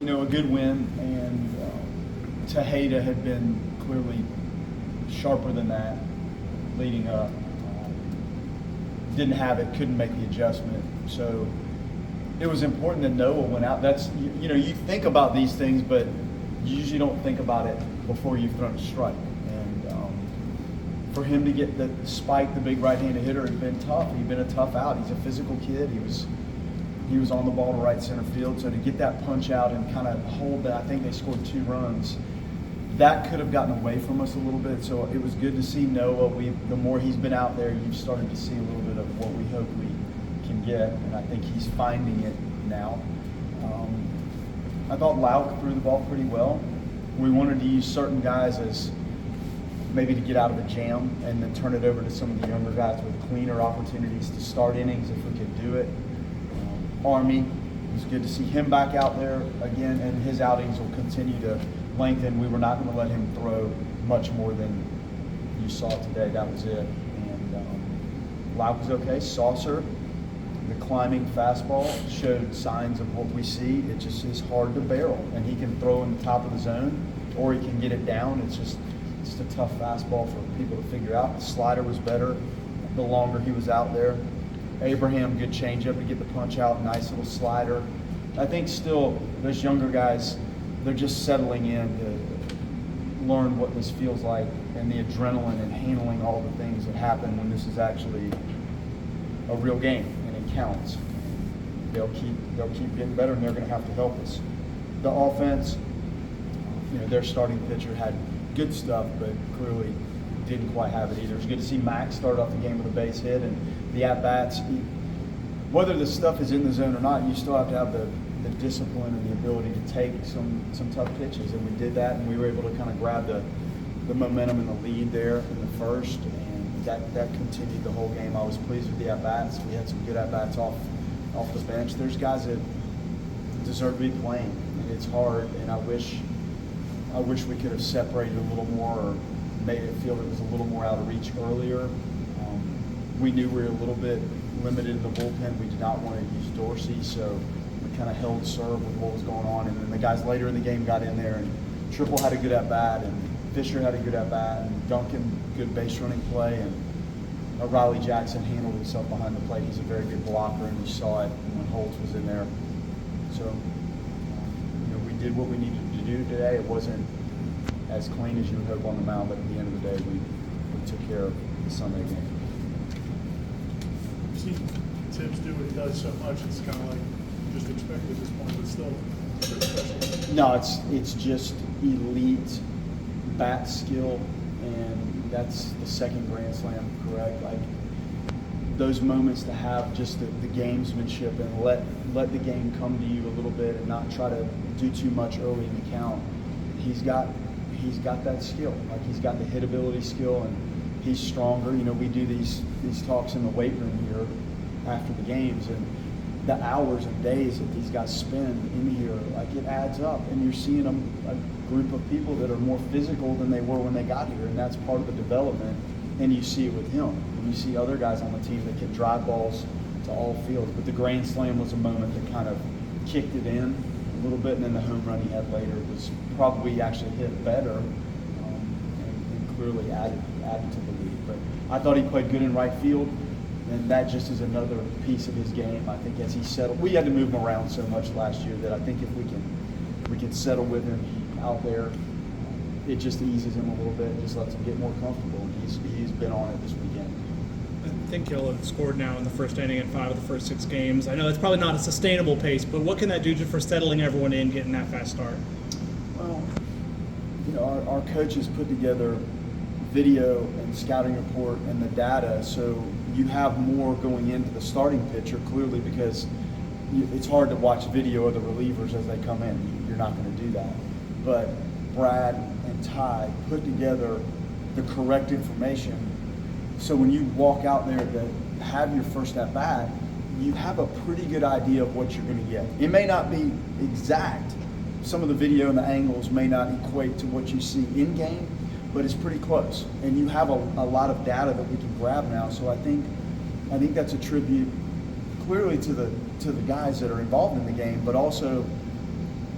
A good win, and Tejada had been clearly sharper than that leading up. Didn't have it, couldn't make the adjustment. So it was important that Noah went out. That's, you think about these things, but you usually don't think about it before you've thrown a strike. And for him to get the spike, the big right-handed hitter, had been tough. He'd been a tough out. He's a physical kid. He was on the ball to right center field. So to get that punch out and kind of hold that, I think they scored 2 runs. That could have gotten away from us a little bit. So it was good to see Noah. The more he's been out there, you've started to see a little bit of what we hope we can get, and I think he's finding it now. I thought Lauk threw the ball pretty well. We wanted to use certain guys as maybe to get out of a jam and then turn it over to some of the younger guys with cleaner opportunities to start innings if we could do it. Army, it was good to see him back out there again, and his outings will continue to lengthen. We were not going to let him throw much more than you saw today. That was it. And Lauk was okay. Saucer, the climbing fastball, showed signs of what we see. It just is hard to barrel, and he can throw in the top of the zone, or he can get it down. It's just a tough fastball for people to figure out. The slider was better the longer he was out there. Abraham, good changeup to get the punch out, nice little slider. I think still those younger guys, they're just settling in to learn what this feels like and the adrenaline and handling all the things that happen when this is actually a real game and it counts. They'll keep getting better, and they're going to have to help us. The offense, their starting pitcher had good stuff, but clearly didn't quite have it either. It's good to see Max start off the game with a base hit, and the at-bats, whether the stuff is in the zone or not, you still have to have the discipline and the ability to take some tough pitches, and we did that, and we were able to kind of grab the momentum and the lead there in the first, and that continued the whole game. I was pleased with the at-bats. We had some good at-bats off the bench. There's guys that deserve to be playing, and it's hard, and I wish we could have separated a little more or made it feel it was a little more out of reach earlier. We knew we were a little bit limited in the bullpen. We did not want to use Dorsey, so we kind of held serve with what was going on. And then the guys later in the game got in there, and Triple had a good at-bat, and Fisher had a good at-bat, and Duncan, good base running play, and Riley Jackson handled himself behind the plate. He's a very good blocker, and you saw it when Holtz was in there. So, we did what we needed to do today. It wasn't as clean as you would hope on the mound, but at the end of the day, we took care of the Sunday game. You've seen Tibbs do what he does so much, it's kind of like just expected at this point, but still pretty special. No, it's just elite bat skill, and that's the second Grand Slam, correct? Like those moments to have just the gamesmanship and let the game come to you a little bit and not try to do too much early in the count. He's got that skill. Like he's got the hitability skill, and he's stronger. We do these talks in the weight room here after the games, and the hours and days that these guys spend in here, like it adds up. And you're seeing a group of people that are more physical than they were when they got here, and that's part of the development. And you see it with him. And you see other guys on the team that can drive balls to all fields. But the Grand Slam was a moment that kind of kicked it in a little bit, and then the home run he had later was probably actually hit better and clearly added to the lead. But I thought he played good in right field, and that just is another piece of his game. I think as he settled, we had to move him around so much last year that I think if we can settle with him out there, it just eases him a little bit, just lets him get more comfortable. And he's been on it this weekend. I think he'll have scored now in the first inning in 5 of the first 6 games. I know it's probably not a sustainable pace, but what can that do just for settling everyone in, getting that fast start? Well, our coaches put together video and scouting report and the data, so you have more going into the starting pitcher clearly, because it's hard to watch video of the relievers as they come in. You're not going to do that. But Brad and Ty put together the correct information, so when you walk out there to have your first at bat, you have a pretty good idea of what you're going to get. It may not be exact. Some of the video and the angles may not equate to what you see in game, but it's pretty close. And you have a lot of data that we can grab now. So I think that's a tribute clearly to the guys that are involved in the game, but also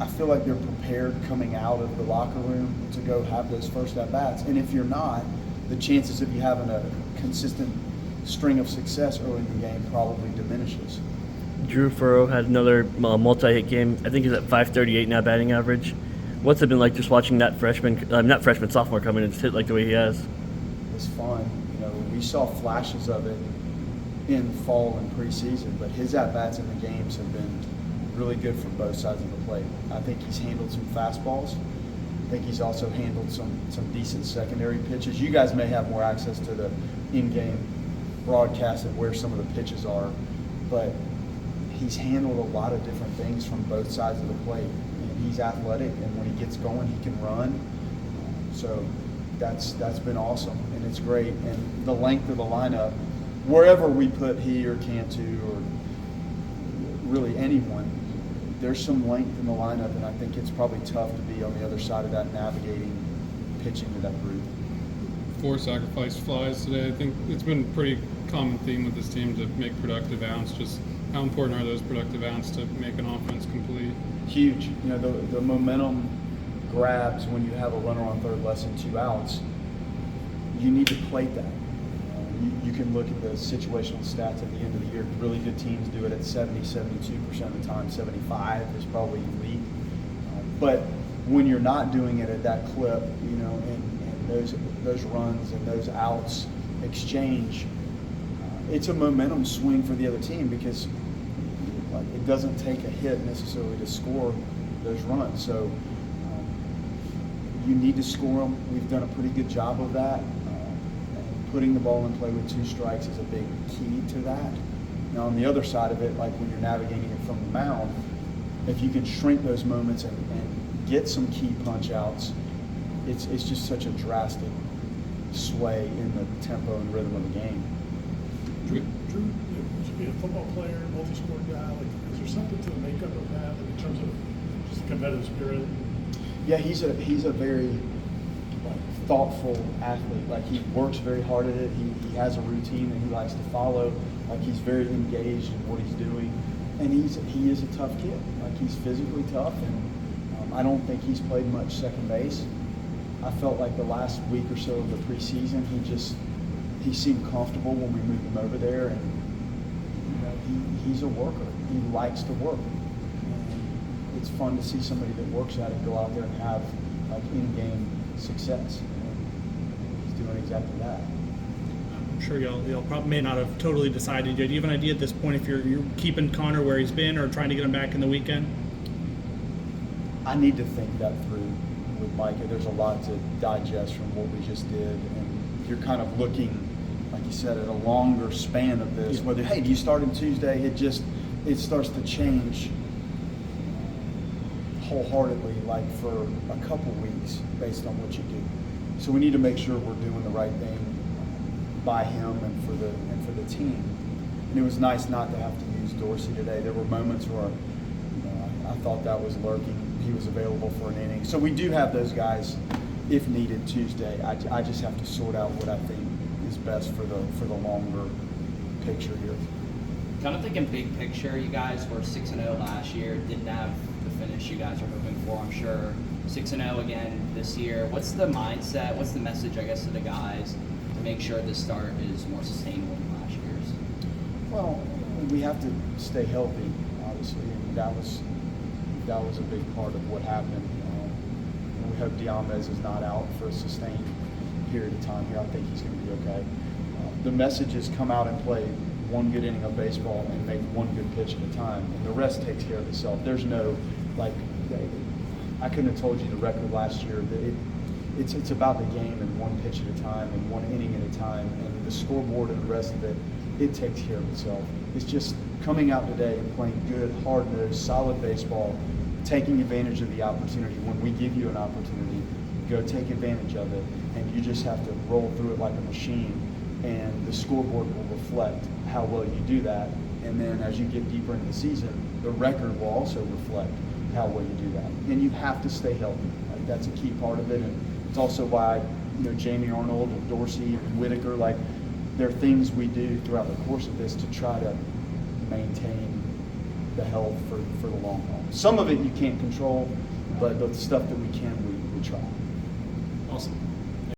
I feel like they're prepared coming out of the locker room to go have those first at-bats. And if you're not, the chances of you having a consistent string of success early in the game probably diminishes. Drew Furrow had another multi-hit game. I think he's at 538 now batting average. What's it been like just watching that sophomore come in and just hit like the way he has? It's fun. You know, we saw flashes of it in fall and preseason, but his at-bats in the games have been really good for both sides of the plate. I think he's handled some fastballs. I think he's also handled some decent secondary pitches. You guys may have more access to the in-game broadcast of where some of the pitches are, but he's handled a lot of different things from both sides of the plate. And he's athletic, and when he gets going, he can run. So that's been awesome, and it's great. And the length of the lineup, wherever we put he or Cantu or really anyone, there's some length in the lineup, and I think it's probably tough to be on the other side of that, navigating pitching to that group. 4 sacrifice flies today. I think it's been a pretty common theme with this team to make productive outs. Just how important are those productive outs to make an offense complete? Huge. You know, the momentum grabs when you have a runner on third less than 2 outs. You need to plate that. You can look at the situational stats at the end of the year. Really good teams do it at 70, 72% of the time. 75 is probably elite. But when you're not doing it at that clip, you know, and those runs and those outs exchange, it's a momentum swing for the other team because it doesn't take a hit necessarily to score those runs. So you need to score them. We've done a pretty good job of that. Putting the ball in play with 2 strikes is a big key to that. Now, on the other side of it, like when you're navigating it from the mound, if you can shrink those moments and get some key punch outs, it's just such a drastic sway in the tempo and rhythm of the game. Drew, to be a football player, multi-sport guy, like, is there something to the makeup of that in terms of just the competitive spirit? Yeah, he's a very thoughtful athlete. Like, he works very hard at it. He has a routine that he likes to follow. Like, he's very engaged in what he's doing, and he is a tough kid. Like, he's physically tough, and I don't think he's played much second base. I felt like the last week or so of the preseason, he seemed comfortable when we moved him over there, and you know, he's a worker. He likes to work. And it's fun to see somebody that works at it go out there and have like in-game success. He's doing exactly that. I'm sure y'all probably may not have totally decided yet. Do you have an idea at this point if you're keeping Connor where he's been or trying to get him back in the weekend? I need to think that through with Micah. There's a lot to digest from what we just did, and you're kind of looking, like you said, at a longer span of this. Whether, hey, do you start on Tuesday? It starts to change wholeheartedly, like for a couple weeks, based on what you do. So we need to make sure we're doing the right thing by him and for the team. And it was nice not to have to use Dorsey today. There were moments where, you know, I thought that was lurking. He was available for an inning. So we do have those guys if needed Tuesday. I just have to sort out what I think is best for the longer picture here. Kind of thinking big picture, you guys were 6-0 last year, didn't have the finish you guys are hoping for, I'm sure. 6-0 again this year. What's the mindset, what's the message, I guess, to the guys to make sure this start is more sustainable than last year's? Well, we have to stay healthy, obviously, and that was a big part of what happened. And we hope Diamez is not out for a sustained period of time here. I think he's going to be okay. The message is come out and play one good inning of baseball and make one good pitch at a time, and the rest takes care of itself. There's no, like, I couldn't have told you the record last year that it's about the game and one pitch at a time and one inning at a time, and the scoreboard and the rest of it takes care of itself. It's just coming out today and playing good, hard-nosed, solid baseball, taking advantage of the opportunity. When we give you an opportunity, go take advantage of it, and you just have to roll through it like a machine, and the scoreboard will reflect how well you do that. And then as you get deeper into the season, the record will also reflect how well you do that. And you have to stay healthy. Like, that's a key part of it. And it's also why, you know, Jamie Arnold and Dorsey and Whitaker, like, there are things we do throughout the course of this to try to maintain the health for the long haul. Some of it you can't control, but the stuff that we can, we try. Awesome.